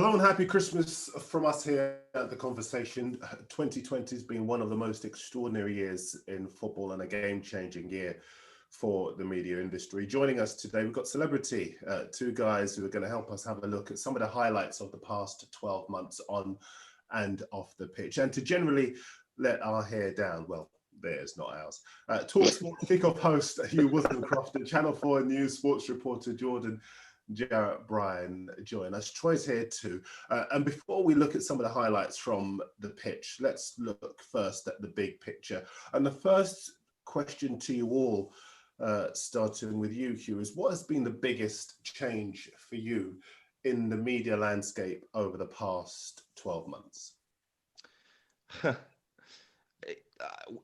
Hello and happy Christmas from us here at The Conversation. 2020 has been one of the most extraordinary years in football and a game-changing year for the media industry. Joining us today, we've got celebrity, two guys who are going to help us have a look at some of the highlights of the past 12 months on and off the pitch, and to generally let our hair down. Well, theirs, not ours. TalkSPORT kickoff host Hugh Woozencroft and Channel 4 News sports reporter Jordan Jarrett Bryan join us. Troy's here too. And before we look at some of the highlights from the pitch, let's look first at the big picture. And the first question to you all, starting with you, Hugh, is what has been the biggest change for you in the media landscape over the past 12 months?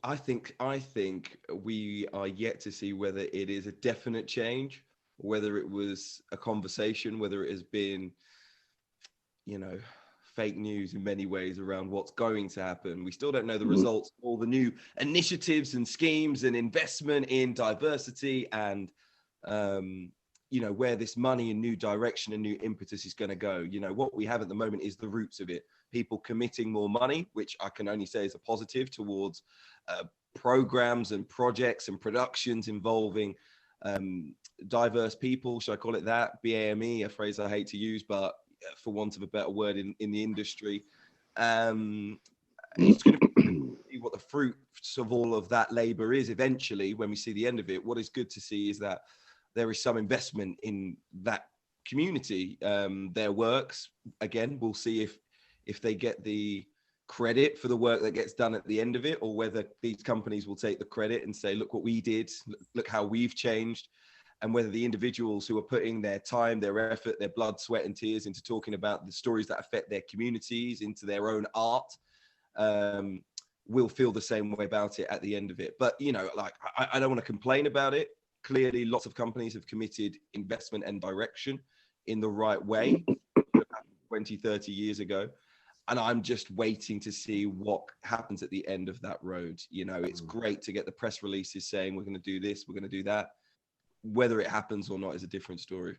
I think we are yet to see whether it is a definite change, whether it was a conversation, whether it has been, fake news in many ways around what's going to happen. We still don't know the results of all the new initiatives and schemes and investment in diversity and, where this money and new direction and new impetus is going to go. What we have at the moment is the roots of it. People committing more money, which I can only say is a positive towards programs and projects and productions involving diverse people, should I call it that? BAME, a phrase I hate to use, but for want of a better word in the industry. It's going to be what the fruits of all of that labor is eventually when we see the end of it. What is good to see is that there is some investment in that community. Their works, again, we'll see if they get the credit for the work that gets done at the end of it, or whether these companies will take the credit and say, look what we did, look how we've changed, and whether the individuals who are putting their time, their effort, their blood, sweat and tears into talking about the stories that affect their communities, into their own art, will feel the same way about it at the end of it. But, I don't want to complain about it. Clearly, lots of companies have committed investment and direction in the right way 20, 30 years ago. And I'm just waiting to see what happens at the end of that road. It's great to get the press releases saying we're going to do this, we're going to do that. Whether it happens or not is a different story.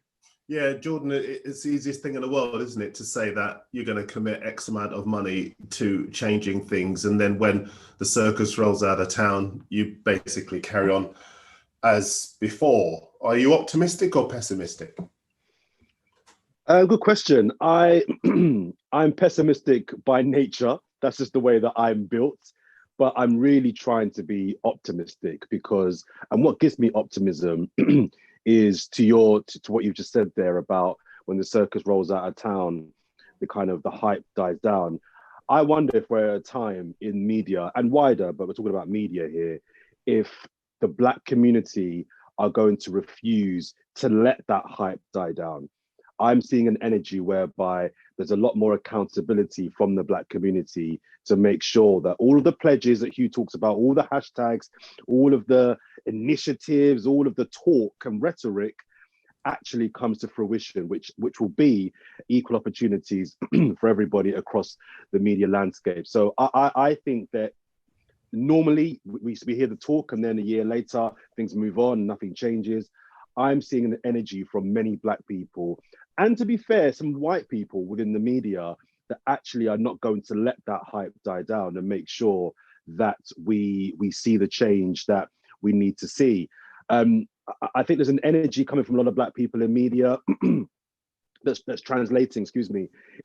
Yeah, Jordan, it's the easiest thing in the world, isn't it, to say that you're going to commit X amount of money to changing things. And then when the circus rolls out of town, you basically carry on as before. Are you optimistic or pessimistic? Good question. I'm pessimistic by nature. That's just the way that I'm built. But I'm really trying to be optimistic and what gives me optimism is to what you've just said there about when the circus rolls out of town, the hype dies down. I wonder if we're at a time in media and wider, but we're talking about media here, if the Black community are going to refuse to let that hype die down. I'm seeing an energy whereby there's a lot more accountability from the Black community to make sure that all of the pledges that Hugh talks about, all the hashtags, all of the initiatives, all of the talk and rhetoric actually comes to fruition, which will be equal opportunities for everybody across the media landscape. So I think that normally we hear the talk and then a year later things move on, nothing changes. I'm seeing an energy from many Black people, and to be fair, some white people within the media that actually are not going to let that hype die down and make sure that we see the change that we need to see. I think there's an energy coming from a lot of Black people in media that's translating,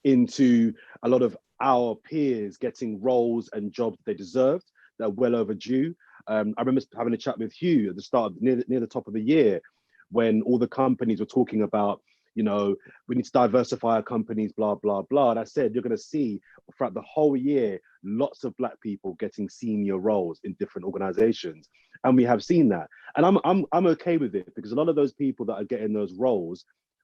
into a lot of our peers getting roles and jobs they deserved that are well overdue. I remember having a chat with Hugh at the start, near the top of the year, when all the companies were talking about, we need to diversify our companies, blah, blah, blah. And I said, you're going to see throughout the whole year, lots of Black people getting senior roles in different organizations. And we have seen that. And I'm okay with it, because a lot of those people that are getting those roles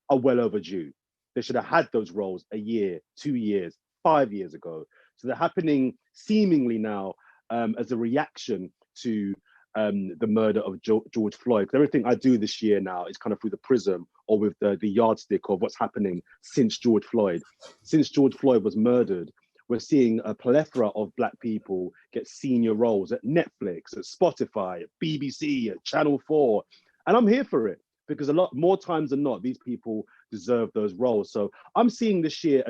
are well overdue. They should have had those roles a year, 2 years, 5 years ago. So they're happening seemingly now as a reaction to the murder of George Floyd. Everything I do this year now is kind of through the prism or with the yardstick of what's happening since George Floyd. Since George Floyd was murdered, we're seeing a plethora of Black people get senior roles at Netflix, at Spotify, at BBC, at Channel 4. And I'm here for it. because a lot more times than not, these people deserve those roles. So I'm seeing this year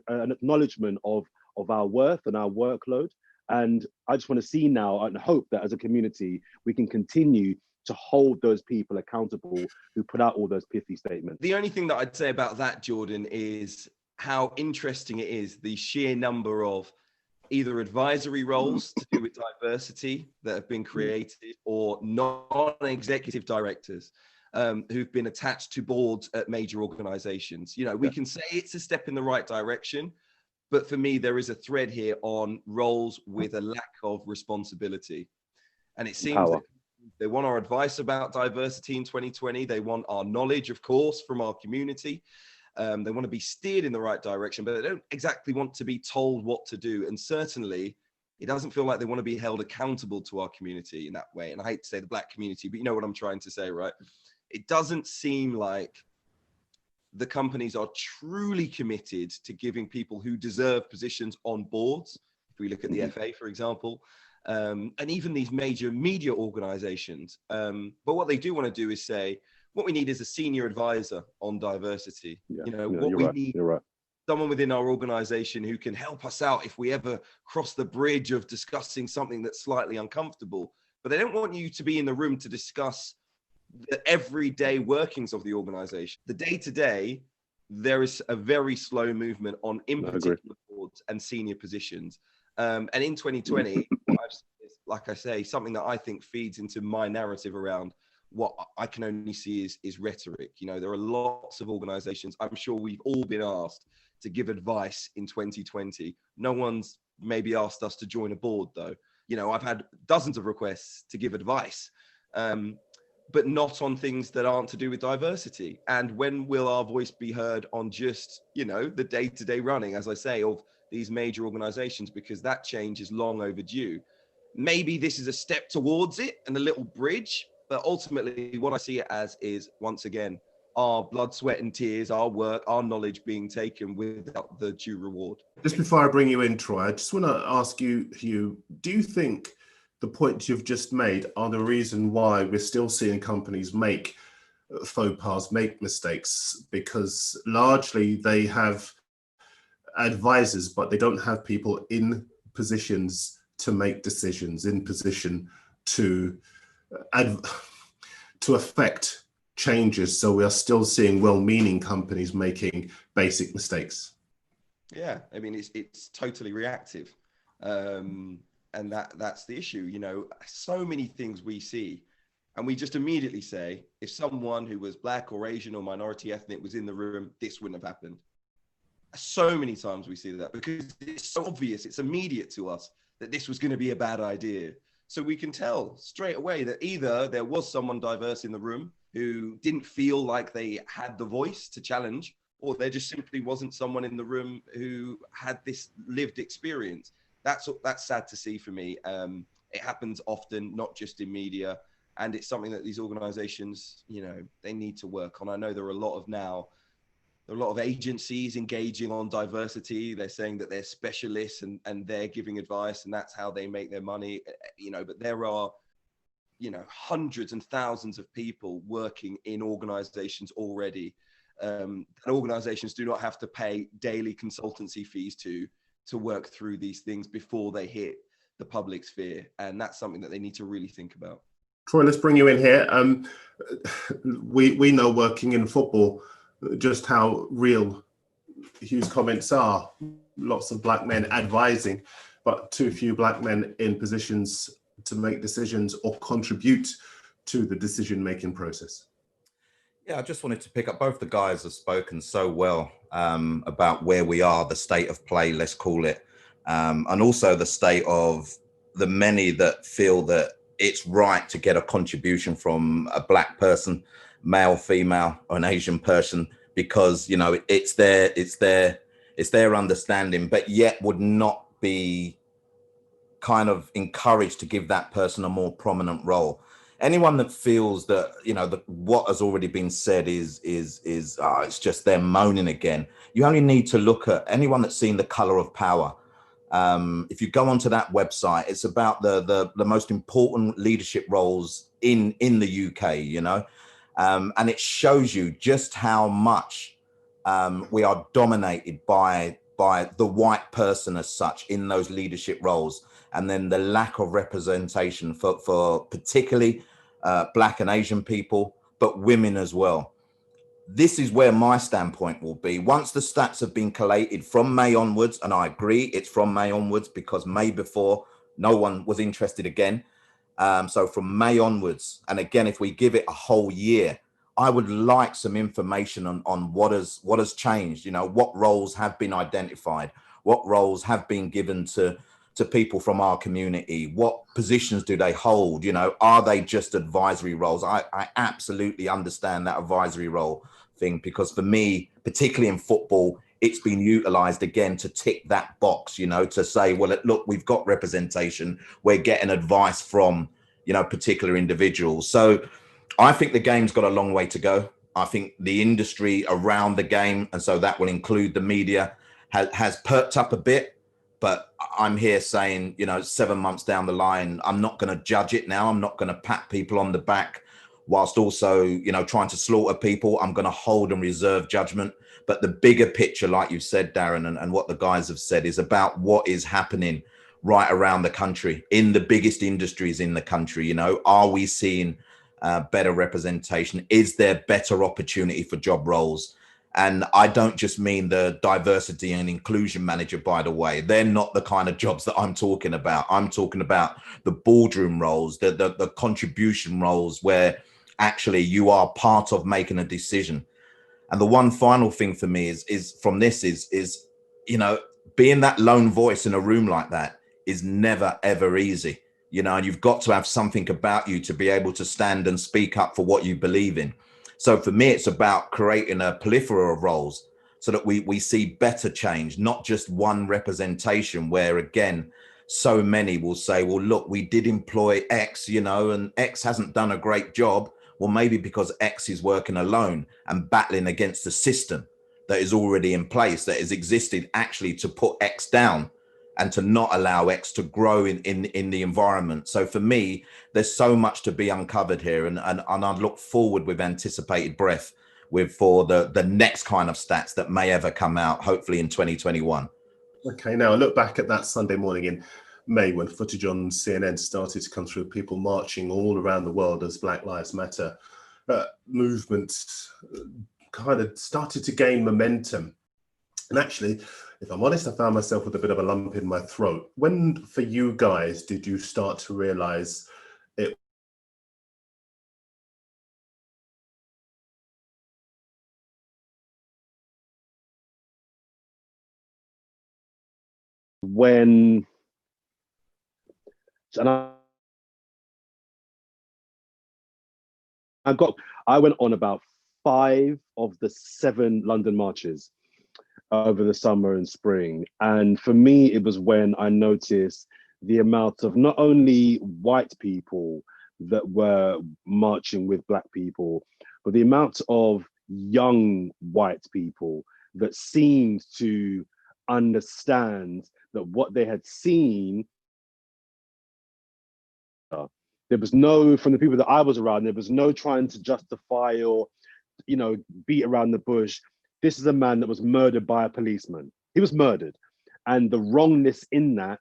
an acknowledgement of our worth and our workload. And I just want to see now and hope that as a community, we can continue to hold those people accountable who put out all those pithy statements. The only thing that I'd say about that, Jordan, is how interesting it is, the sheer number of either advisory roles to do with diversity that have been created, or non-executive directors who've been attached to boards at major organizations. You know, we can say it's a step in the right direction, but for me, there is a thread here on roles with a lack of responsibility. And it seems that they want our advice about diversity in 2020. They want our knowledge, of course, from our community. They want to be steered in the right direction, but they don't exactly want to be told what to do. And certainly, it doesn't feel like they want to be held accountable to our community in that way. And I hate to say the Black community, but you know what I'm trying to say, right? It doesn't seem like the companies are truly committed to giving people who deserve positions on boards. If we look at the FA, for example, and even these major media organizations. But what they do want to do is say, what we need is a senior advisor on diversity. Need someone within our organization who can help us out if we ever cross the bridge of discussing something that's slightly uncomfortable. But they don't want you to be in the room to discuss the everyday workings of the organization. The day-to-day, there is a very slow movement on in particular boards and senior positions. And in 2020, like I say, something that I think feeds into my narrative around what I can only see is rhetoric. You know, there are lots of organizations. I'm sure we've all been asked to give advice in 2020. No one's maybe asked us to join a board, though. You know, I've had dozens of requests to give advice, but not on things that aren't to do with diversity. And when will our voice be heard on just, you know, the day-to-day running, as I say, of these major organizations? Because that change is long overdue. Maybe this is a step towards it and a little bridge, but ultimately what I see it as is, once again, our blood, sweat and tears, our work, our knowledge being taken without the due reward. Just before I bring you in, Troy, I just want to ask you, Hugh, do you think the points you've just made are the reason why we're still seeing companies make faux pas, make mistakes? Because largely they have advisors, but they don't have people in positions to make decisions, in position to affect changes. So we are still seeing well-meaning companies making basic mistakes. Yeah, I mean, it's totally reactive. And that's the issue. You know, so many things we see, and we just immediately say, if someone who was Black or Asian or minority ethnic was in the room, this wouldn't have happened. So many times we see that because it's so obvious, it's immediate to us that this was going to be a bad idea. So we can tell straight away that either there was someone diverse in the room who didn't feel like they had the voice to challenge, or there just simply wasn't someone in the room who had this lived experience. That's sad to see for me. It happens often, not just in media, and it's something that these organizations, you know, they need to work on. I know there are a lot of agencies engaging on diversity. They're saying that they're specialists and they're giving advice and that's how they make their money, you know, but there are, you know, hundreds and thousands of people working in organizations already. And organizations do not have to pay daily consultancy fees to work through these things before they hit the public sphere. And that's something that they need to really think about. Troy, let's bring you in here. We know working in football just how real Hugh's comments are. Lots of Black men advising, but too few Black men in positions to make decisions or contribute to the decision-making process. Yeah, I just wanted to pick up, both the guys have spoken so well about where we are, the state of play, let's call it, and also the state of the many that feel that it's right to get a contribution from a Black person, male, female, or an Asian person, because, you know, it's their understanding, but yet would not be kind of encouraged to give that person a more prominent role. Anyone that feels that, you know, that what has already been said is it's just them moaning again. You only need to look at anyone that's seen The Colour of Power. If you go onto that website, it's about the most important leadership roles in the UK, you know, And it shows you just how much we are dominated by the white person as such in those leadership roles, and then the lack of representation for particularly Black and Asian people, but women as well. This is where my standpoint will be. Once the stats have been collated from May onwards, and I agree it's from May onwards because May before, no one was interested again. So from May onwards, and again, if we give it a whole year, I would like some information on what has changed. You know, what roles have been identified, what roles have been given to people from our community, what positions do they hold? You know, are they just advisory roles? I absolutely understand that advisory role thing, because for me, particularly in football, it's been utilized again to tick that box, you know, to say, well, look, we've got representation, we're getting advice from, you know, particular individuals. So I think the game's got a long way to go. I think the industry around the game, and so that will include the media, has perked up a bit. But I'm here saying, you know, 7 months down the line, I'm not going to judge it now. I'm not going to pat people on the back whilst also, you know, trying to slaughter people. I'm going to hold and reserve judgment. But the bigger picture, like you've said, Darren, and what the guys have said, is about what is happening right around the country in the biggest industries in the country. You know, are we seeing better representation? Is there better opportunity for job roles? And I don't just mean the diversity and inclusion manager, by the way. They're not the kind of jobs that I'm talking about. I'm talking about the boardroom roles, the contribution roles where actually you are part of making a decision. And the one final thing for me is from this is, you know, being that lone voice in a room like that is never, ever easy. You know, and you've got to have something about you to be able to stand and speak up for what you believe in. So for me, it's about creating a plethora of roles so that we see better change, not just one representation where, again, so many will say, well, look, we did employ X, you know, and X hasn't done a great job. Well, maybe because X is working alone and battling against the system that is already in place, that has existed actually to put X down and to not allow X to grow in the environment. So for me, there's so much to be uncovered here, and I look forward with anticipated breath for the next kind of stats that may ever come out, hopefully in 2021. Okay, now I look back at that Sunday morning in May when footage on CNN started to come through, people marching all around the world as Black Lives Matter movement kind of started to gain momentum. And actually, if I'm honest, I found myself with a bit of a lump in my throat. When, for you guys, did you start to realize it? When, and I went on about 5 of the 7 London marches over the summer and spring. And for me, it was when I noticed the amount of not only white people that were marching with Black people, but the amount of young white people that seemed to understand that what they had seen, there was no, from the people that I was around, there was no trying to justify or, you know, beat around the bush. This is a man that was murdered by a policeman. He was murdered. And the wrongness in that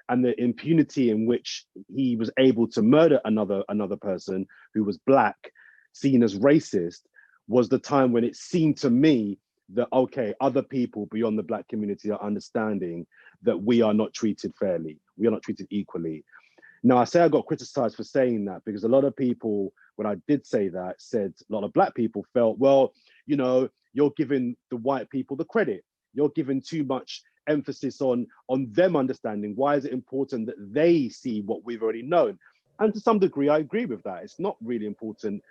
and the impunity in which he was able to murder another person who was Black, seen as racist, was the time when it seemed to me that, okay, other people beyond the Black community are understanding that we are not treated fairly. We are not treated equally. Now, I say I got criticized for saying that because a lot of people, when I did say that, said a lot of Black people felt, well, you know, you're giving the white people the credit. You're giving too much emphasis on them understanding. Why is it important that they see what we've already known? And to some degree, I agree with that. It's not really important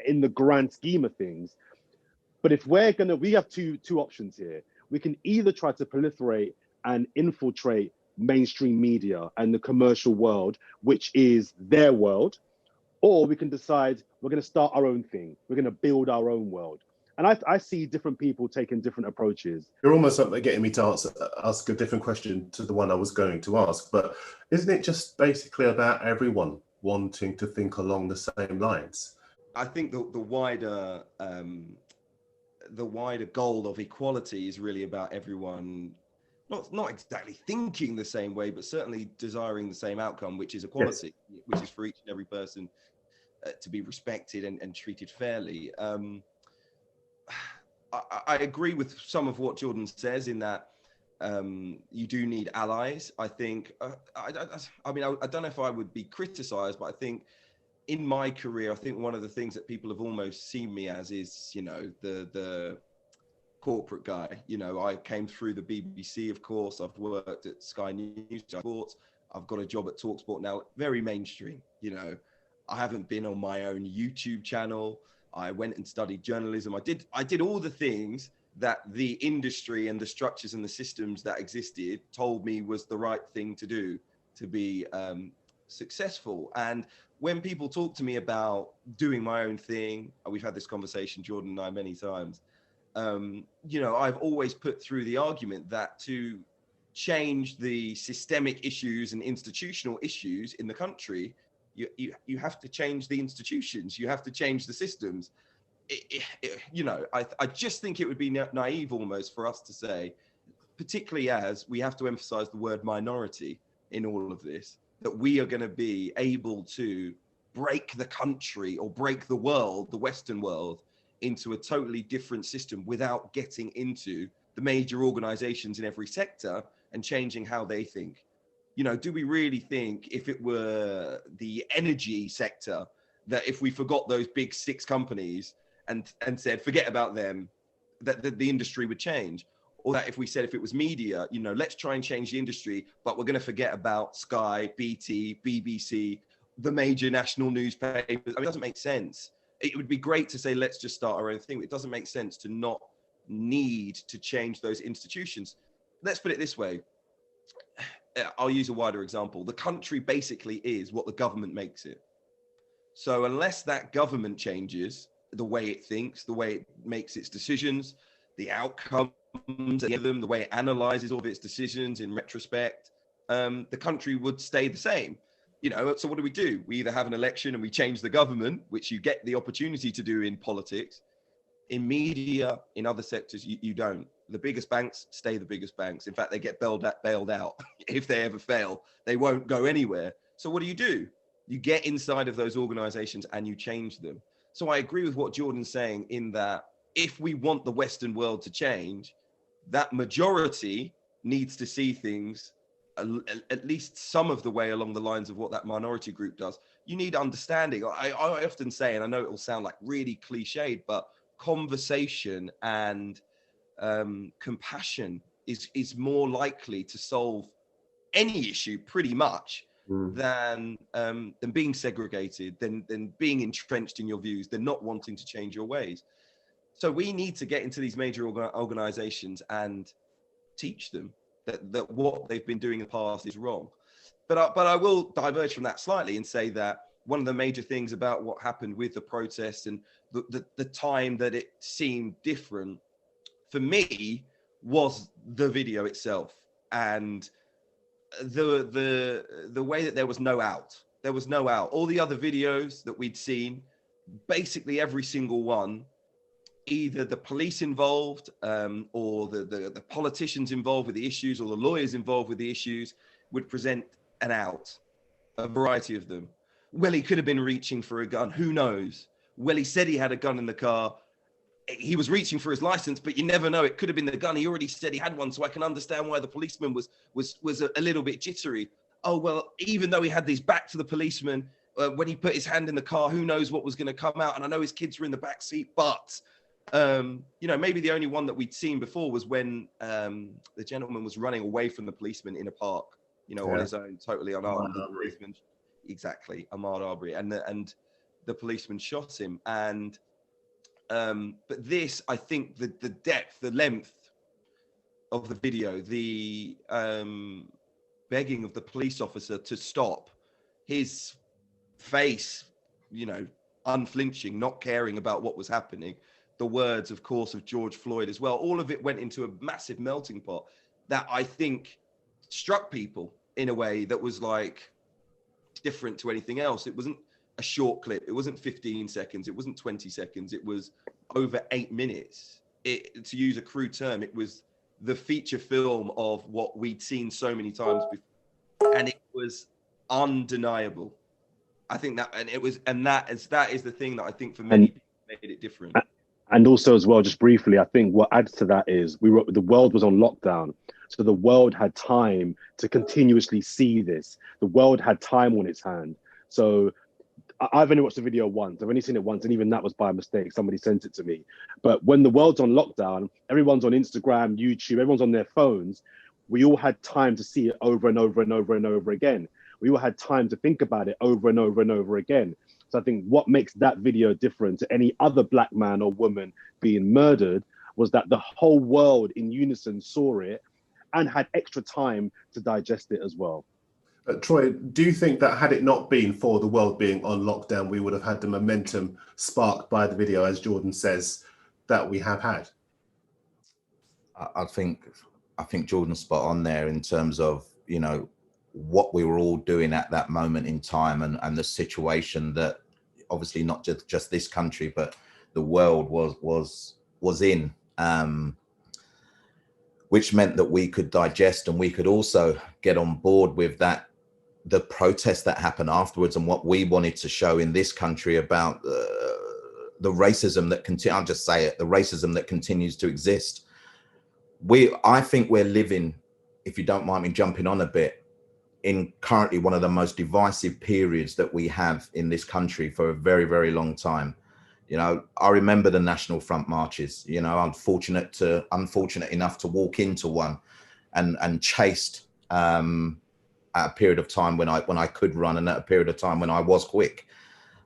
in the grand scheme of things. But if we have two options here. We can either try to proliferate and infiltrate mainstream media and the commercial world, which is their world, or we can decide we're going to start our own thing. We're going to build our own world. And I see different people taking different approaches. You're almost getting me to ask a different question to the one I was going to ask, but isn't it just basically about everyone wanting to think along the same lines? I think the wider goal of equality is really about everyone not exactly thinking the same way, but certainly desiring the same outcome, which is equality, which is for each and every person to be respected and treated fairly. I agree with some of what Jordan says in that you do need allies. I think, I don't know if I would be criticized, but I think in my career, I think one of the things that people have almost seen me as is, the corporate guy. I came through the BBC, of course. I've worked at Sky News Sports. I've got a job at TalkSPORT now, very mainstream. I haven't been on my own YouTube channel. I went and studied journalism. I did all the things that the industry and the structures and the systems that existed told me was the right thing to do to be successful. And when people talk to me about doing my own thing, we've had this conversation, Jordan and I, many times. I've always put through the argument that to change the systemic issues and institutional issues in the country, you have to change the institutions, you have to change the systems. I just think it would be naive almost for us to say, particularly as we have to emphasize the word minority in all of this, that we are going to be able to break the country or break the world, the Western world, into a totally different system without getting into the major organizations in every sector and changing how they think. Do we really think if it were the energy sector, that if we forgot those big 6 companies and said, forget about them, that the industry would change? Or that if we said, if it was media, let's try and change the industry, but we're going to forget about Sky, BT, BBC, the major national newspapers. It doesn't make sense. It would be great to say, let's just start our own thing. It doesn't make sense to not need to change those institutions. Let's put it this way. I'll use a wider example. The country basically is what the government makes it. So unless that government changes the way it thinks, the way it makes its decisions, the outcomes, the way it analyzes all of its decisions in retrospect, the country would stay the same. So what do? We either have an election and we change the government, which you get the opportunity to do in politics. In media, in other sectors, you don't. The biggest banks stay the biggest banks. In fact, they get bailed out. If they ever fail, they won't go anywhere. So what do? You get inside of those organizations and you change them. So I agree with what Jordan's saying in that if we want the Western world to change, that majority needs to see things at least some of the way along the lines of what that minority group does. You need understanding. I often say, and I know it will sound like really cliched, but conversation and compassion is more likely to solve any issue pretty much than being segregated, than being entrenched in your views, than not wanting to change your ways. So we need to get into these major organizations and teach them that what they've been doing in the past is wrong. But I will diverge from that slightly and say that one of the major things about what happened with the protests and the time that it seemed different for me was the video itself and the way that there was no out. There was no out. All the other videos that we'd seen, basically every single one, either the police involved or the politicians involved with the issues or the lawyers involved with the issues would present an out, a variety of them. Well, he could have been reaching for a gun. Who knows? Well, he said he had a gun in the car. He was reaching for his license, but you never know. It could have been the gun. He already said he had one, so I can understand why the policeman was a little bit jittery. Oh, well, even though he had these back to the policeman, when he put his hand in the car, who knows what was going to come out? And I know his kids were in the back seat, but maybe the only one that we'd seen before was when the gentleman was running away from the policeman in a park, on his own, totally unarmed. The policeman, exactly, Ahmaud Arbery, and the policeman shot him. And but this, I think, the depth, the length of the video, the begging of the police officer to stop, his face, unflinching, not caring about what was happening. The words, of course, of George Floyd as well. All of it went into a massive melting pot that I think struck people in a way that was like different to anything else. It wasn't a short clip. It wasn't 15 seconds. It wasn't 20 seconds. It was over 8 minutes. To use a crude term, it was the feature film of what we'd seen so many times before, and it was undeniable. I think that, that is the thing that I think for many people made it different. And also as well, just briefly, I think what adds to that is the world was on lockdown. So the world had time to continuously see this. The world had time on its hand. So I've only watched the video once. I've only seen it once, and even that was by mistake. Somebody sent it to me. But when the world's on lockdown, everyone's on Instagram, YouTube, everyone's on their phones. We all had time to see it over and over and over and over again. We all had time to think about it over and over and over again. So I think what makes that video different to any other black man or woman being murdered was that the whole world in unison saw it and had extra time to digest it as well. Troy, do you think that had it not been for the world being on lockdown, we would have had the momentum sparked by the video, as Jordan says, that we have had? I think Jordan's spot on there in terms of, you know, what we were all doing at that moment in time, and the situation that obviously not just this country, but the world was in, which meant that we could digest and we could also get on board with that, the protest that happened afterwards, and what we wanted to show in this country about the racism that I'll just say it, the racism that continues to exist. I think we're living, if you don't mind me jumping on a bit, in currently one of the most divisive periods that we have in this country for a very, very long time. You know, I remember the National Front marches. You know, I'm unfortunate enough to walk into one and chased at a period of time when I could run, and at a period of time when I was quick.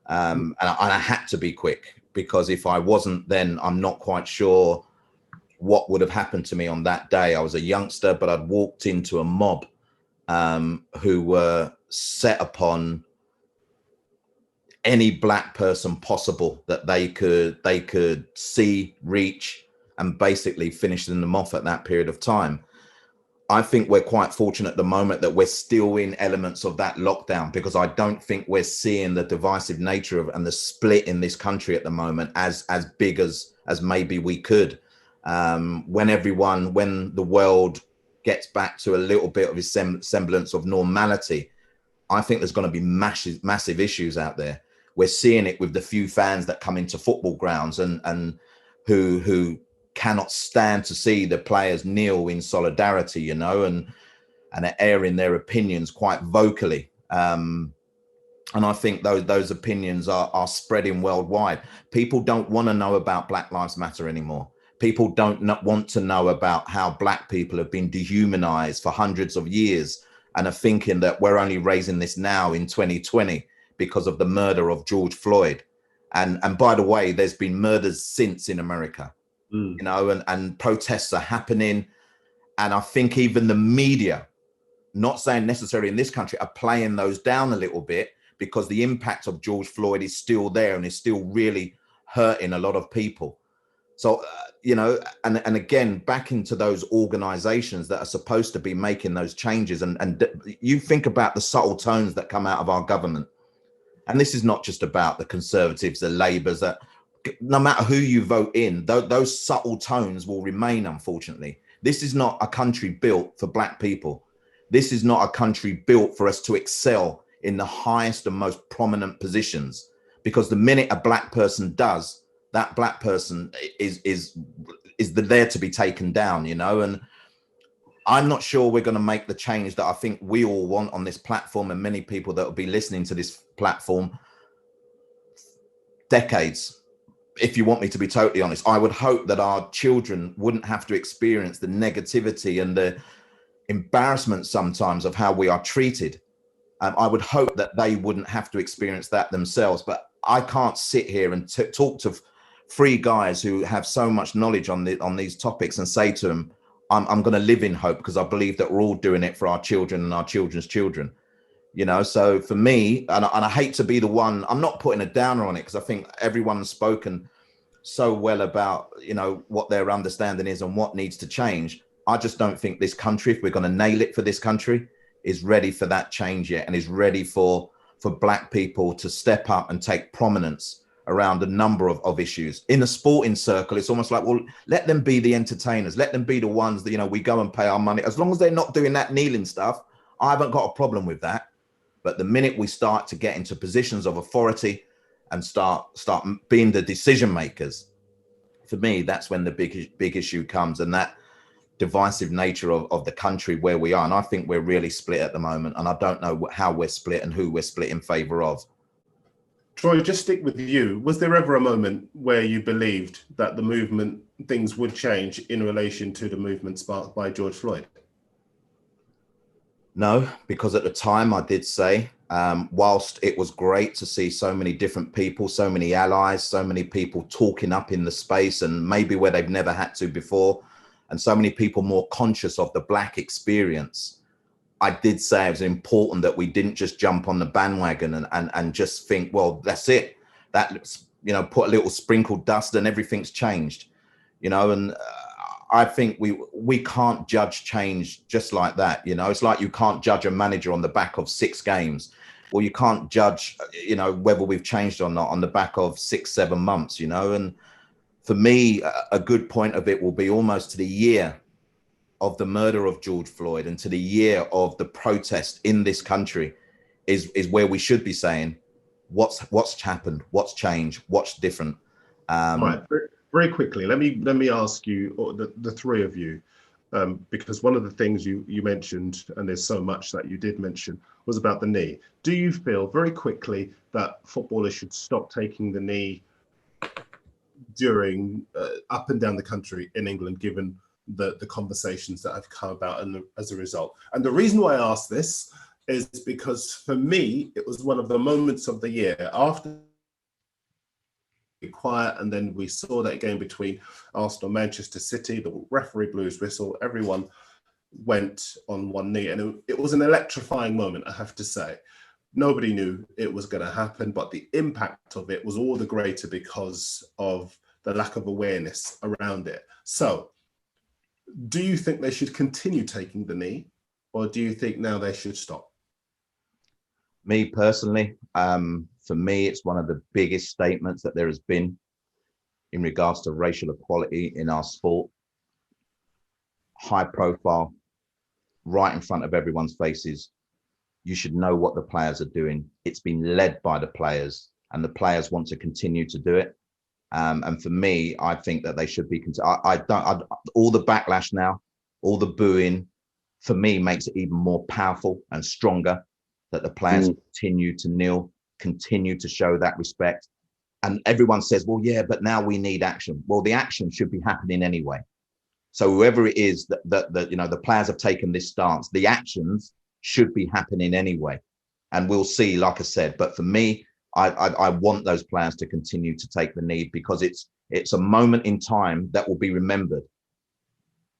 And I had to be quick, because if I wasn't, then I'm not quite sure what would have happened to me on that day. I was a youngster, but I'd walked into a mob who were set upon any black person possible that they could see, reach, and basically finishing them off at that period of time. I think we're quite fortunate at the moment that we're still in elements of that lockdown, because I don't think we're seeing the divisive nature of and the split in this country at the moment as big as maybe we could. When the world gets back to a little bit of a semblance of normality, I think there's going to be massive issues out there. We're seeing it with the few fans that come into football grounds and who cannot stand to see the players kneel in solidarity, you know, and airing their opinions quite vocally. And I think those opinions are spreading worldwide. People don't want to know about Black Lives Matter anymore. People don't want to know about how black people have been dehumanized for hundreds of years, and are thinking that we're only raising this now in 2020 because of the murder of George Floyd. And by the way, there's been murders since in America. You know, and protests are happening. And I think even the media, not saying necessarily in this country, are playing those down a little bit, because the impact of George Floyd is still there and is still really hurting a lot of people. So, you know, and again, back into those organizations that are supposed to be making those changes. And you think about the subtle tones that come out of our government. And this is not just about the Conservatives, the Labours, that no matter who you vote in, those subtle tones will remain, unfortunately. This is not a country built for black people. This is not a country built for us to excel in the highest and most prominent positions, because the minute a black person does, that black person is there to be taken down, you know. And I'm not sure we're going to make the change that I think we all want on this platform, and many people that will be listening to this platform, decades. If you want me to be totally honest, I would hope that our children wouldn't have to experience the negativity and the embarrassment sometimes of how we are treated. I would hope that they wouldn't have to experience that themselves. But I can't sit here and talk to three guys who have so much knowledge on these topics and say to them, I'm going to live in hope, because I believe that we're all doing it for our children and our children's children. You know, so for me, and I hate to be the one, I'm not putting a downer on it, because I think everyone's spoken so well about, you know, what their understanding is and what needs to change. I just don't think this country, if we're going to nail it for this country, is ready for that change yet, and is ready for for Black people to step up and take prominence around a number of issues. In a sporting circle, it's almost like, well, let them be the entertainers. Let them be the ones that, you know, we go and pay our money. As long as they're not doing that kneeling stuff, I haven't got a problem with that. But the minute we start to get into positions of authority and start being the decision makers, for me, that's when the big issue comes, and that divisive nature of the country where we are. And I think we're really split at the moment, and I don't know how we're split and who we're split in favor of. Troy, just stick with you. Was there ever a moment where you believed that the movement, things would change in relation to the movement sparked by George Floyd? No, because at the time I did say, whilst it was great to see so many different people, so many allies, so many people talking up in the space and maybe where they've never had to before, and so many people more conscious of the Black experience, I did say it was important that we didn't just jump on the bandwagon and just think, well, that's it. That, you know, put a little sprinkled dust and everything's changed, you know. And I think we can't judge change just like that. You know, it's like you can't judge a manager on the back of 6 games. Well, you can't judge, you know, whether we've changed or not on the back of 6-7 months, you know. And for me, a good point of it will be almost to the year of the murder of George Floyd and to the year of the protest in this country is where we should be saying what's happened, what's changed, what's different. Right, very quickly, let me ask you, or the three of you, because one of the things you mentioned, and there's so much that you did mention, was about the knee. Do you feel very quickly that footballers should stop taking the knee during up and down the country in England, given the conversations that have come about and as a result? And the reason why I ask this is because for me, it was one of the moments of the year after quiet, and then we saw that game between Arsenal and Manchester City, the referee blew his whistle, everyone went on one knee, and it was an electrifying moment, I have to say. Nobody knew it was going to happen, but the impact of it was all the greater because of the lack of awareness around it. So do you think they should continue taking the knee, or do you think now they should stop? Me personally, for me, it's one of the biggest statements that there has been in regards to racial equality in our sport. High profile, right in front of everyone's faces. You should know what the players are doing. It's been led by the players, and the players want to continue to do it. And for me, I think that they should be. All the backlash now, all the booing, for me, makes it even more powerful and stronger that the players continue to kneel, continue to show that respect. And everyone says, well, yeah, but now we need action. Well, the action should be happening anyway. So whoever it is that you know, the players have taken this stance, the actions should be happening anyway. And we'll see, like I said, but for me, I want those players to continue to take the knee, because it's a moment in time that will be remembered.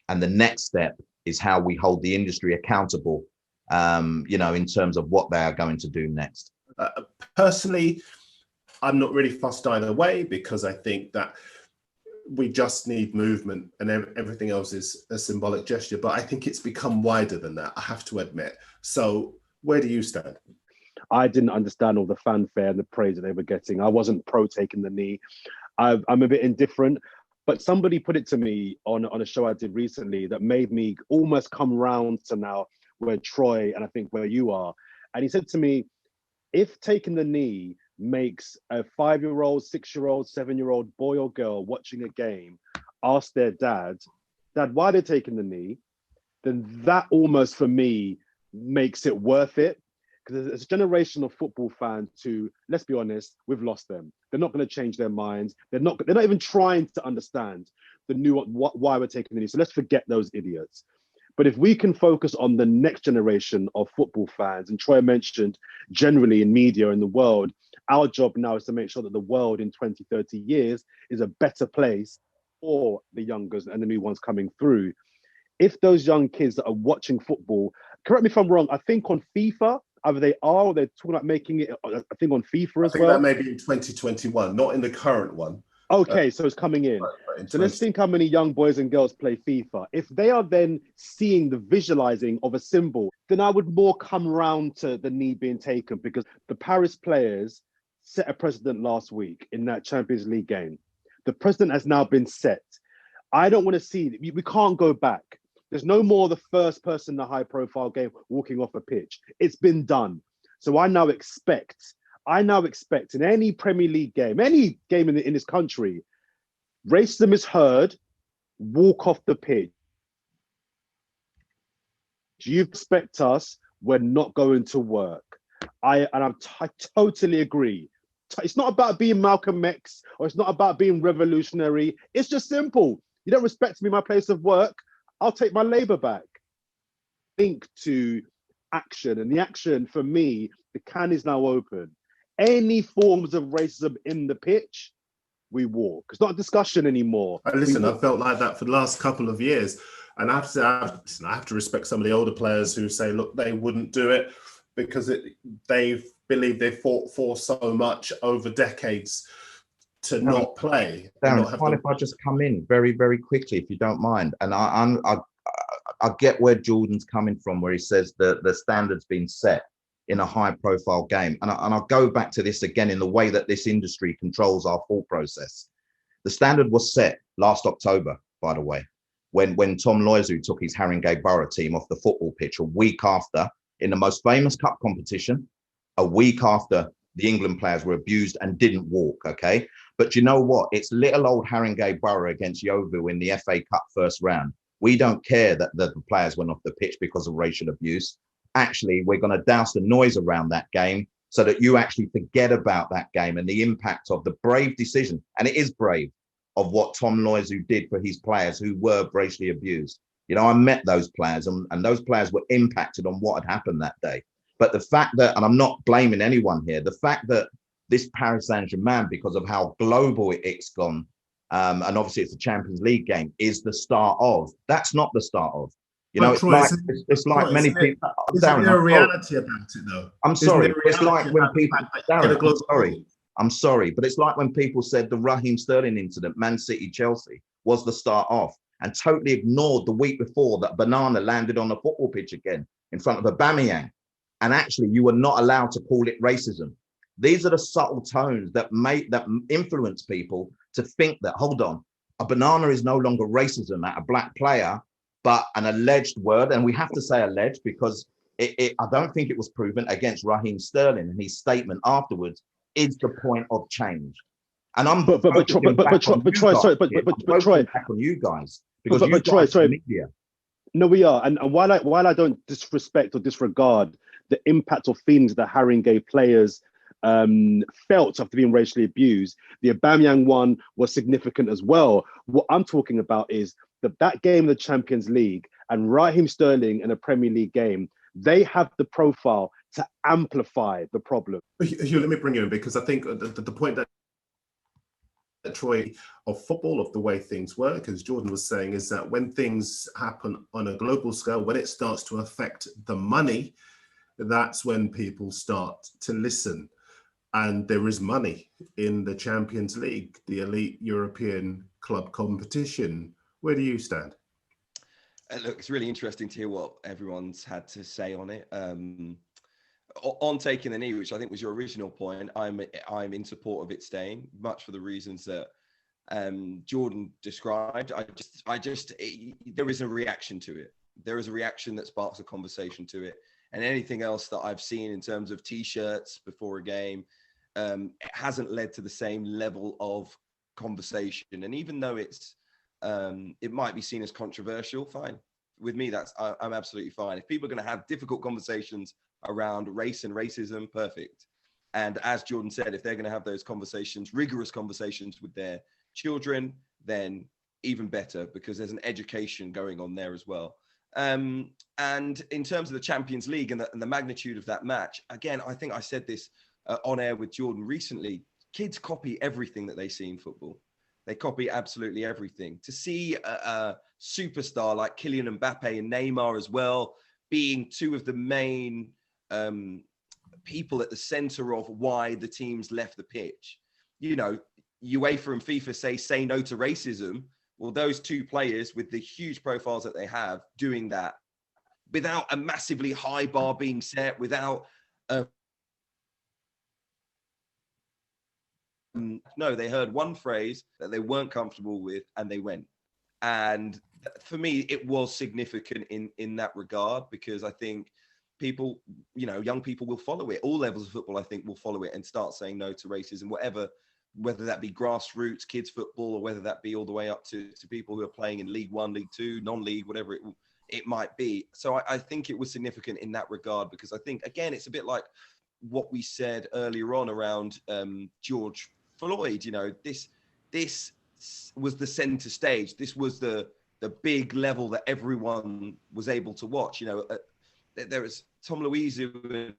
And the next step is how we hold the industry accountable, you know, in terms of what they are going to do next. Personally, I'm not really fussed either way, because I think that we just need movement, and everything else is a symbolic gesture. But I think it's become wider than that, I have to admit. So where do you stand? I didn't understand all the fanfare and the praise that they were getting. I wasn't pro taking the knee. I'm a bit indifferent, but somebody put it to me on a show I did recently that made me almost come round to now where Troy and I think where you are. And he said to me, if taking the knee makes a 5-year-old, 6-year-old, 7-year-old boy or girl watching a game ask their dad, why they're taking the knee, then that almost for me makes it worth it. Because there's a generation of football fans who, let's be honest, we've lost them. They're not going to change their minds. They're not even trying to understand the why we're taking the knee. So let's forget those idiots. But if we can focus on the next generation of football fans, and Troy mentioned generally in media in the world, our job now is to make sure that the world in 20, 30 years is a better place for the youngers and the new ones coming through. If those young kids that are watching football, correct me if I'm wrong, I think on FIFA, either they are or they're talking about making it, I think on FIFA as well. I think that may be in 2021, not in the current one. Okay, so it's coming in. So let's think how many young boys and girls play FIFA. If they are then seeing the visualizing of a symbol, then I would more come around to the knee being taken, because the Paris players set a precedent last week in that Champions League game. The precedent has now been set. I don't want to see, we can't go back. There's no more the first person in a high profile game walking off a pitch. It's been done. So I now expect in any Premier League game, any game in this country, racism is heard, walk off the pitch. You expect us, we're not going to work. I totally agree. It's not about being Malcolm X, or it's not about being revolutionary. It's just simple. You don't respect me in my place of work, I'll take my labor back. Link to action, and the action for me, the can is now open. Any forms of racism in the pitch, we walk. It's not a discussion anymore. Listen, I've felt like that for the last couple of years. And I have to say, I have to respect some of the older players who say, look, they wouldn't do it because they believe they fought for so much over decades to not play. Darren, if I just come in very, very quickly, if you don't mind. And I get where Jordan's coming from, where he says that the standard's been set in a high profile game. And I'll go back to this again in the way that this industry controls our thought process. The standard was set last October, by the way, when Tom Loiseau took his Haringey Borough team off the football pitch a week after, in the most famous cup competition, a week after the England players were abused and didn't walk, okay? But you know what? It's little old Haringey Borough against Yeovil in the FA Cup first round. We don't care that the players went off the pitch because of racial abuse. Actually, we're going to douse the noise around that game so that you actually forget about that game and the impact of the brave decision, and it is brave, of what Tom Loiseau did for his players who were racially abused. You know, I met those players, and those players were impacted on what had happened that day. But the fact that, and I'm not blaming anyone here, the fact that this Paris Saint-Germain, because of how global it's gone, and obviously it's a Champions League game, is the start of. That's not the start of. You know, it's like many people. Isn't there a reality about it, though? I'm sorry. It's like when people. Darren, I'm sorry, but it's like when people said the Raheem Sterling incident, Man City, Chelsea, was the start off, and totally ignored the week before that banana landed on the football pitch again in front of Aubameyang, and actually you were not allowed to call it racism. These are the subtle tones that influence people to think that, hold on, a banana is no longer racism at a black player, but an alleged word, and we have to say alleged because I don't think it was proven against Raheem Sterling, and his statement afterwards is the point of change. And I'm Troy, back on you guys because Troy, media. No, we are, and while I don't disrespect or disregard the impact or feelings that Haringey players felt after being racially abused, the Aubameyang one was significant as well. What I'm talking about is that game in the Champions League and Raheem Sterling in a Premier League game, they have the profile to amplify the problem. Hugh, let me bring you in, because I think the point that Troy, of football, of the way things work, as Jordan was saying, is that when things happen on a global scale, when it starts to affect the money, that's when people start to listen. And there is money in the Champions League, the elite European club competition. Where do you stand? Look, it's really interesting to hear what everyone's had to say on it. On taking the knee, which I think was your original point, I'm in support of it staying, much for the reasons that Jordan described. There is a reaction to it. There is a reaction that sparks a conversation to it. And anything else that I've seen in terms of T-shirts before a game, it hasn't led to the same level of conversation. And even though it might be seen as controversial, fine. With me, I'm absolutely fine. If people are going to have difficult conversations around race and racism, perfect. And as Jordan said, if they're going to have those conversations, rigorous conversations with their children, then even better, because there's an education going on there as well. And in terms of the Champions League and the magnitude of that match, again, I think I said this on air with Jordan recently, kids copy everything that they see in football. They copy absolutely everything. To see a superstar like Kylian Mbappe and Neymar as well, being two of the main people at the center of why the teams left the pitch. You know, UEFA and FIFA say no to racism. Well, those two players with the huge profiles that they have doing that without a massively high bar being set, without no, they heard one phrase that they weren't comfortable with and they went. And for me, it was significant in that regard, because I think people, young people will follow it. All levels of football, I think, will follow it and start saying no to racism, whether that be grassroots, kids football, or whether that be all the way up to people who are playing in League One, League Two, non-league, whatever it might be. So I think it was significant in that regard, because I think, again, it's a bit like what we said earlier on around George Floyd. This was the center stage. This was the big level that everyone was able to watch. There was Tom Louisa,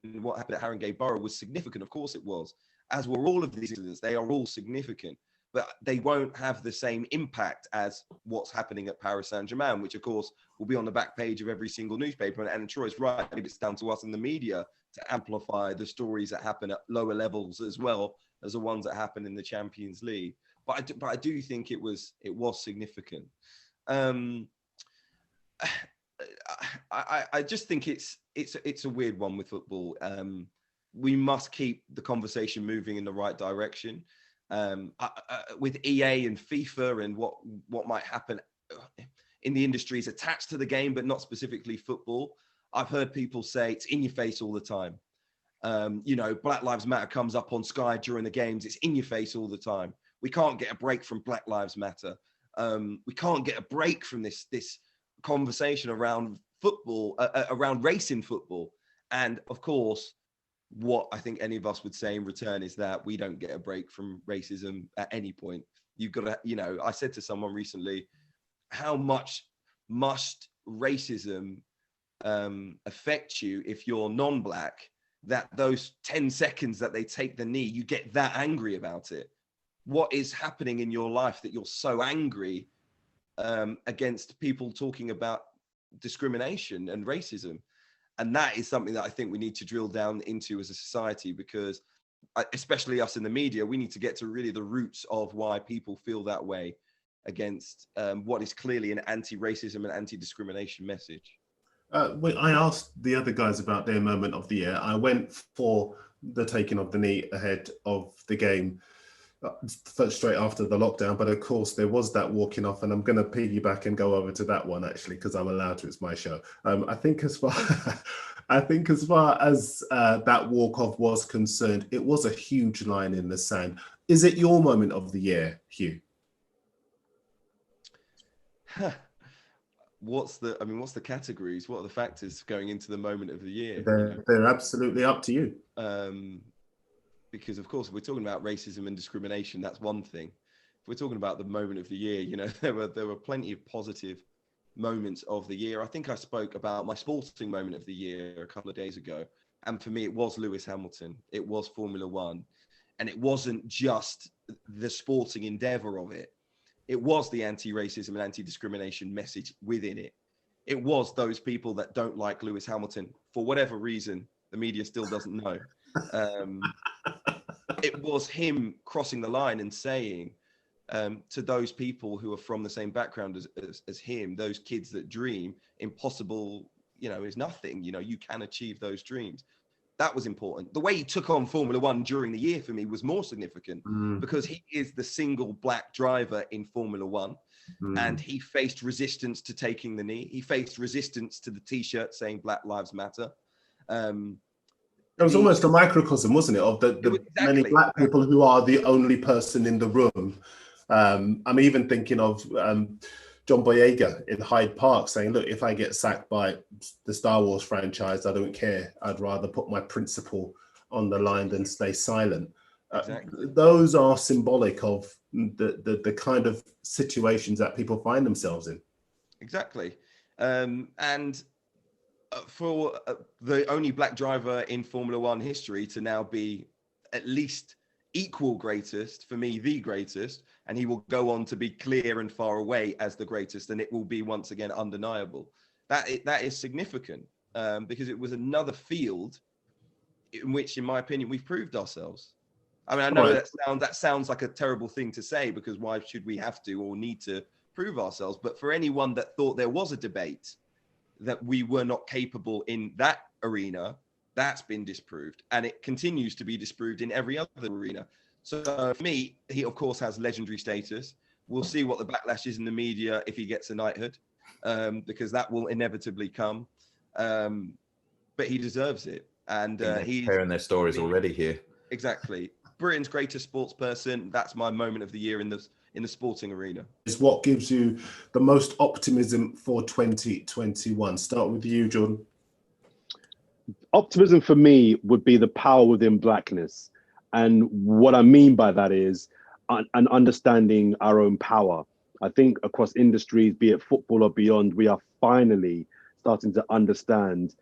and what happened at Haringey Borough was significant. Of course it was, as were all of these incidents. They are all significant, but they won't have the same impact as what's happening at Paris Saint-Germain, which of course will be on the back page of every single newspaper. And Troy's right, it's down to us in the media to amplify the stories that happen at lower levels as well as the ones that happen in the Champions League. But I do think it was significant. I just think it's a weird one with football. We must keep the conversation moving in the right direction. With EA and FIFA and what might happen in the industries attached to the game, but not specifically football. I've heard people say it's in your face all the time. Black Lives Matter comes up on Sky during the games. It's in your face all the time. We can't get a break from Black Lives Matter. We can't get a break from this conversation around football, around race in football. And of course, what I think any of us would say in return is that we don't get a break from racism at any point. You've got to, I said to someone recently, how much must racism affect you if you're non-black, that those 10 seconds that they take the knee, you get that angry about it? What is happening in your life that you're so angry against people talking about discrimination and racism? And that is something that I think we need to drill down into as a society, because especially us in the media, we need to get to really the roots of why people feel that way against what is clearly an anti-racism and anti-discrimination message. I asked the other guys about their moment of the year. I went for the taking of the knee ahead of the game straight after the lockdown, but of course there was that walking off, and I'm going to piggyback and go over to that one actually, because I'm allowed to. It's my show. I think as far as that walk off was concerned, it was a huge line in the sand. Is it your moment of the year, Hugh? What's the categories? What are the factors going into the moment of the year? They're absolutely up to you. Because of course, if we're talking about racism and discrimination, that's one thing. If we're talking about the moment of the year, there were plenty of positive moments of the year. I think I spoke about my sporting moment of the year a couple of days ago. And for me, it was Lewis Hamilton. It was Formula One. And it wasn't just the sporting endeavor of it. It was the anti-racism and anti-discrimination message within it. It was those people that don't like Lewis Hamilton for whatever reason. The media still doesn't know. It was him crossing the line and saying to those people who are from the same background as him, those kids that dream, impossible, is nothing. You can achieve those dreams. That was important. The way he took on Formula One during the year for me was more significant because he is the single black driver in Formula One. And he faced resistance to taking the knee. He faced resistance to the T-shirt saying Black Lives Matter. It was almost a microcosm, wasn't it, of the many black people who are the only person in the room. I'm even thinking of John Boyega in Hyde Park saying, look, if I get sacked by the Star Wars franchise, I don't care. I'd rather put my principle on the line than stay silent. Exactly. Those are symbolic of the kind of situations that people find themselves in. Exactly. And for the only black driver in Formula One history to now be at least equal greatest, for me, the greatest, and he will go on to be clear and far away as the greatest, and it will be once again undeniable. That is significant because it was another field in which, in my opinion, we've proved ourselves. I mean, I know Right. that sounds like a terrible thing to say, because why should we have to or need to prove ourselves? But for anyone that thought there was a debate that we were not capable in that arena, that's been disproved, and it continues to be disproved in every other arena. So for me, he of course has legendary status. We'll see what the backlash is in the media if he gets a knighthood, because that will inevitably come. But he deserves it, and he's hearing their stories already here. Exactly. Britain's greatest sports person. That's my moment of the year in the sporting arena. Is what gives you the most optimism for 2021? Start with you, Jordan. Optimism for me would be the power within blackness. And what I mean by that is an understanding our own power. I think across industries, be it football or beyond, we are finally starting to understand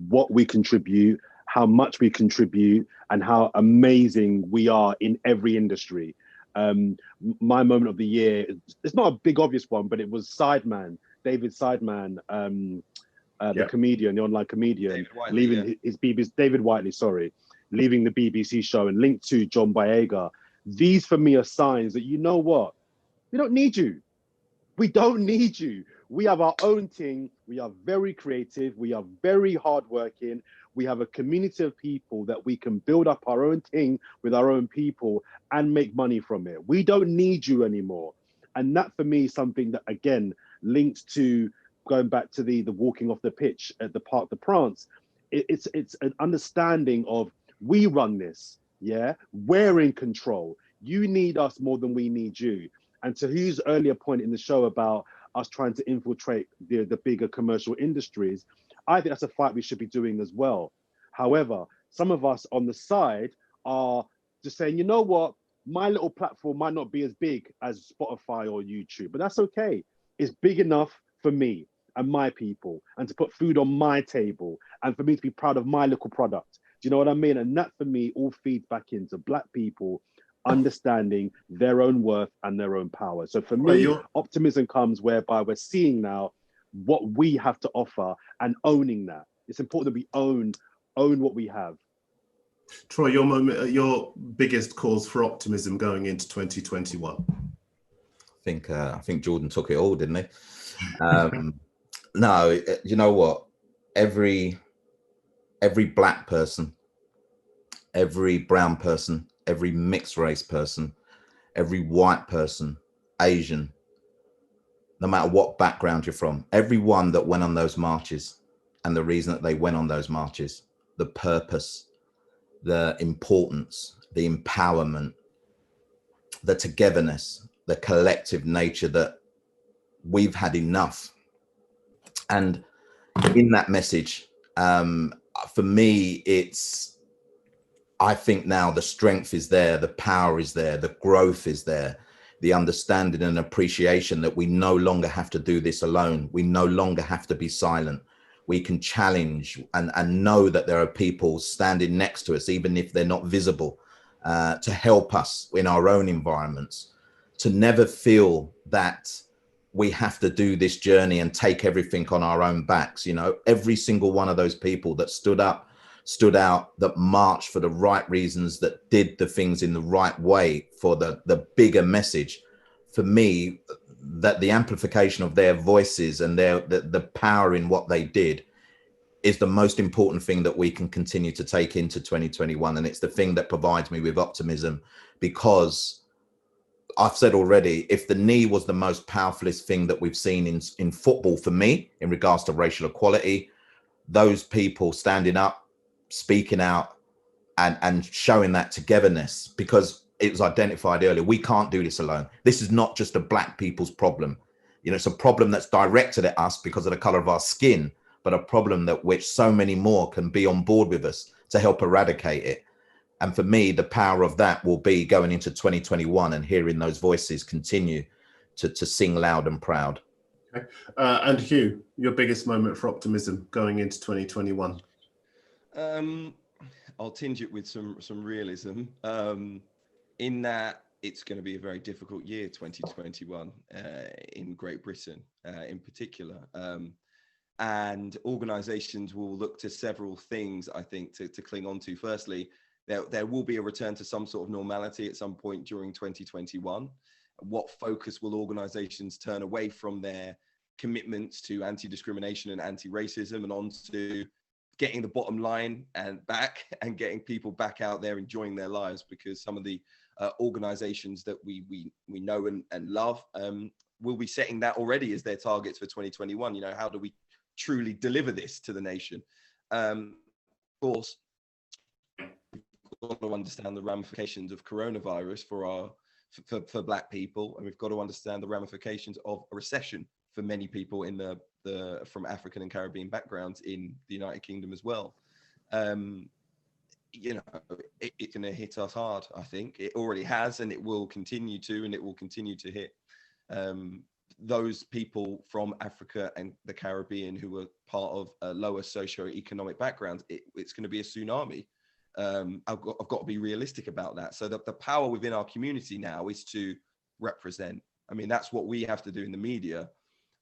what we contribute, how much we contribute, and how amazing we are in every industry. My moment of the year, it's not a big obvious one, but it was David Sideman, the comedian, the online comedian, leaving his BBC, David Whiteley, sorry, leaving the BBC show and linked to John Boyega. These for me are signs that, you know what, we don't need you. We don't need you. We have our own thing. We are very creative. We are very hardworking. We have a community of people that we can build up our own thing with our own people and make money from it. We don't need you anymore. And that for me is something that, again, links to going back to the walking off the pitch at the Parc des Princes. It's an understanding of, we run this, yeah? We're in control. You need us more than we need you. And to Hugh's earlier point in the show about us trying to infiltrate the bigger commercial industries, I think that's a fight we should be doing as well. However, some of us on the side are just saying, you know what, my little platform might not be as big as Spotify or YouTube, but that's okay. It's big enough for me and my people, and to put food on my table, and for me to be proud of my little product. Do you know what I mean? And that for me all feeds back into Black people understanding their own worth and their own power. So for me, optimism comes whereby we're seeing now what we have to offer and owning that. It's important that we own what we have. Troy, your biggest cause for optimism going into 2021? I think Jordan took it all, didn't he? No, you know what? Every Black person, every brown person, every mixed race person, every white person, Asian, no matter what background you're from, everyone that went on those marches, and the reason that they went on those marches, the purpose, the importance, the empowerment, the togetherness, the collective nature that we've had enough. And in that message, for me, I think now the strength is there, the power is there, the growth is there, the understanding and appreciation that we no longer have to do this alone. We no longer have to be silent. We can challenge and know that there are people standing next to us, even if they're not visible, to help us in our own environments, to never feel that we have to do this journey and take everything on our own backs. You know, every single one of those people that stood out, that marched for the right reasons, that did the things in the right way for the bigger message. For me, that the amplification of their voices and the power in what they did is the most important thing that we can continue to take into 2021. And it's the thing that provides me with optimism, because I've said already, if the knee was the most powerfulest thing that we've seen in football for me in regards to racial equality, those people standing up, speaking out and showing that togetherness, because it was identified earlier, we can't do this alone. This is not just a Black people's problem. You know, it's a problem that's directed at us because of the color of our skin, but a problem that which so many more can be on board with us to help eradicate it. And for me, the power of that will be going into 2021 and hearing those voices continue to sing loud and proud. Okay. And Hugh, your biggest moment for optimism going into 2021? I'll tinge it with some realism, in that it's going to be a very difficult year, 2021, in Great Britain in particular. And organisations will look to several things, I think, to cling on to. Firstly, there will be a return to some sort of normality at some point during 2021. What focus will organizations turn away from their commitments to anti-discrimination and anti-racism and on to getting the bottom line and back and getting people back out there enjoying their lives? Because some of the organizations that we know and love will be setting that already as their targets for 2021. You know, how do we truly deliver this to the nation? Of course, we've got to understand the ramifications of coronavirus for Black people, and we've got to understand the ramifications of a recession for many people in the from African and Caribbean backgrounds in the United Kingdom as well. You know, it's going to hit us hard. I think it already has, and it will continue to, and it will continue to hit those people from Africa and the Caribbean who are part of lower socioeconomic backgrounds. It's going to be a tsunami. I've got to be realistic about that. So the power within our community now is to represent. I mean, that's what we have to do in the media.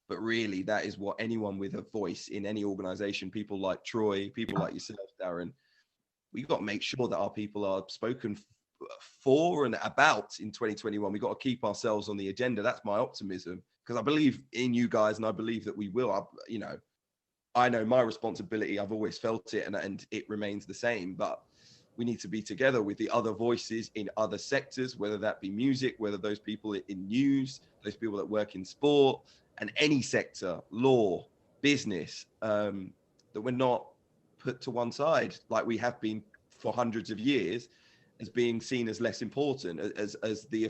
But really, that is what anyone with a voice in any organization, people like Troy, people like yourself, Darren, we've got to make sure that our people are spoken for and about in 2021. We've got to keep ourselves on the agenda. That's my optimism, because I believe in you guys, and I believe that we will. You know, I know my responsibility. I've always felt it, and it remains the same. But we need to be together with the other voices in other sectors, whether that be music, whether those people in news, those people that work in sport, and any sector, law, business, that we're not put to one side like we have been for hundreds of years, as being seen as less important, as the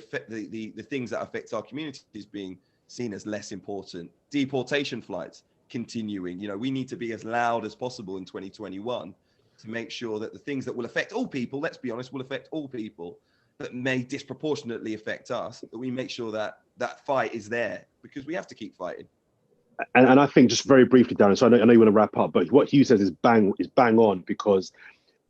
things that affect our communities being seen as less important. Deportation flights continuing. You know, we need to be as loud as possible in 2021 to make sure that the things that will affect all people, let's be honest, will affect all people, that may disproportionately affect us, that we make sure that that fight is there, because we have to keep fighting. And I think, just very briefly, Darren, so I know you want to wrap up, but what Hugh says is bang on, because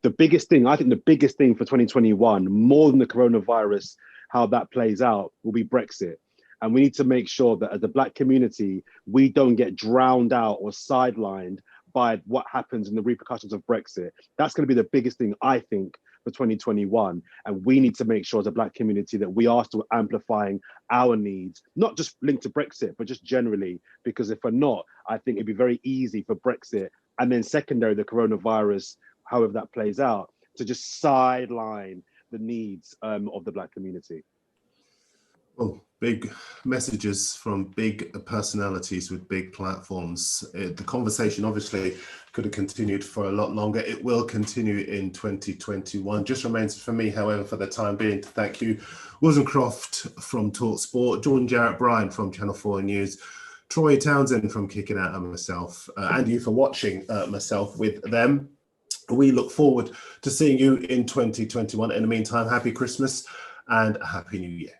the biggest thing for 2021, more than the coronavirus, how that plays out, will be Brexit. And we need to make sure that as a Black community, we don't get drowned out or sidelined by what happens in the repercussions of Brexit. That's going to be the biggest thing, I think, for 2021. And we need to make sure as a Black community that we are still amplifying our needs, not just linked to Brexit, but just generally, because if we're not, I think it'd be very easy for Brexit and then secondary, the coronavirus, however that plays out, to just sideline the needs of the Black community. Well, big messages from big personalities with big platforms. The conversation obviously could have continued for a lot longer. It will continue in 2021. Just remains for me, however, for the time being, to thank you, Woozencroft from TalkSPORT, Jordan Jarrett Bryan from Channel 4 News, Troy Townsend from Kicking Out, and myself, and you for watching myself with them. We look forward to seeing you in 2021. In the meantime, happy Christmas and a happy New Year.